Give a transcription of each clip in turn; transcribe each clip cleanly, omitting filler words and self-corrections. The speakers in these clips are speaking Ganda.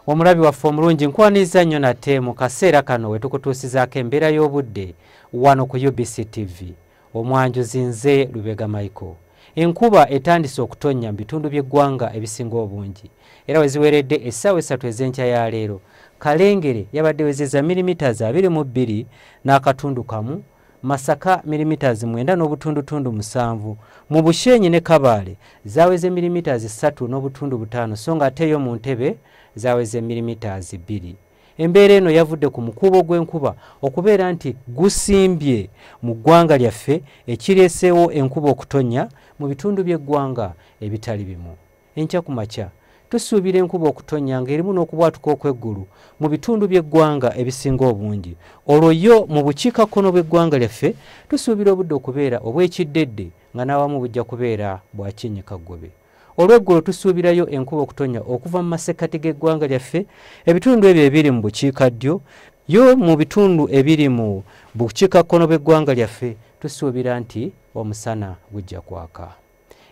Omulabi waffe omulungi nkwaniza nnyo nate mu kaseera kano we tukutuusizaako embeera y'obudde wano ku UBC TV. Omwanjuzi nze Lubega Michael. Enkuba etandise okutonnya mu bitundu by'eggwanga ebisinga obungi. Era we ziweredde essaawa 3 ez'enkya ya leero. Kalengere yabadde wezezza milimiters 22 n'akatundu kamu. Masaka milimiters 9.7. Mu Bushenyi ne Kabale zaweze milimiters 3.5 so nga ate yo mu Ntebe zaweze milimiters 2. Embeera eno yavudde ku mukuubo gw'enkuba okubeera nti gusimbye mu ggwanga lyaffe ekireeseewo enkuba okutonya mu bitundu by'eggwanga ebitali bimu. Enkya ku makya tusuubira enkuba okutonya ng'erimu n'okubwatuka okw'eggulu mu bitundu by'eggwanga ebisinga obungi. Olwo yo mu bukiikakkono bw'eggwanga lyaffe tusuubira obudde okubeera obw'ekiddedde nga n'awamu bujja kubeera bwa kinnyikaggobe. Olw'eggulo tusuubirayo enkuba okutonya okuva mu masekkati g'eggwanga lyaffe ebitundu ebyo ebiri mu bukiikaddyo, yo mu bitundu ebiri mu bukiikakkono bw'eggwanga lyaffe tusuubira nti omusana gujja kwaka.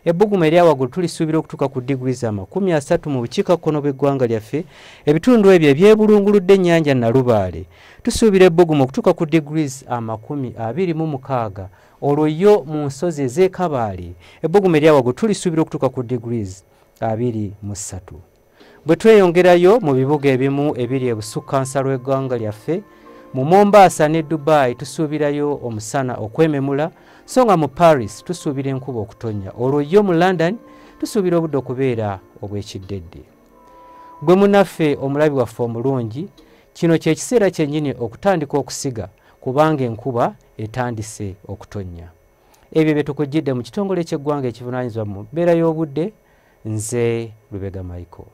Ebbugumu erya waggulu tulisuubira okutuuka ku degrees 30 mu bukiikakkono bw'eggwanga lyaffe. Ebitundu ebyo ebyebulunguludde ennyanja Nalubaale tusuubira ebbugumu okutuuka ku degrees 26. Olwo yo mu nsozi ez'e Kabaale ebbugumu erya waggulu tulisuubira okutuuka ku degrees 23. Bwe tweyongerayo mu bibuga ebimu ebiri ebusukkansa lw'eggwanga lyaffe, mu Mombasa ne Dubai tusuubirayo omusana okwememula, so nga mu Paris tusuubira enkuba okutonya. Olwo yo mu London tusuubira obudde okubeera obw'ekiddedde. Gwe munaffe omulabi waffe omulungi, kino kye kiseera kyennyini okutandika okusiga kubanga enkuba etandise okutonya. Ebyo bye tukujjidde mu kitongole ky'eggwanga ekivunaanyizibwa mu mbeera y'obudde. Nze Lubega Michael.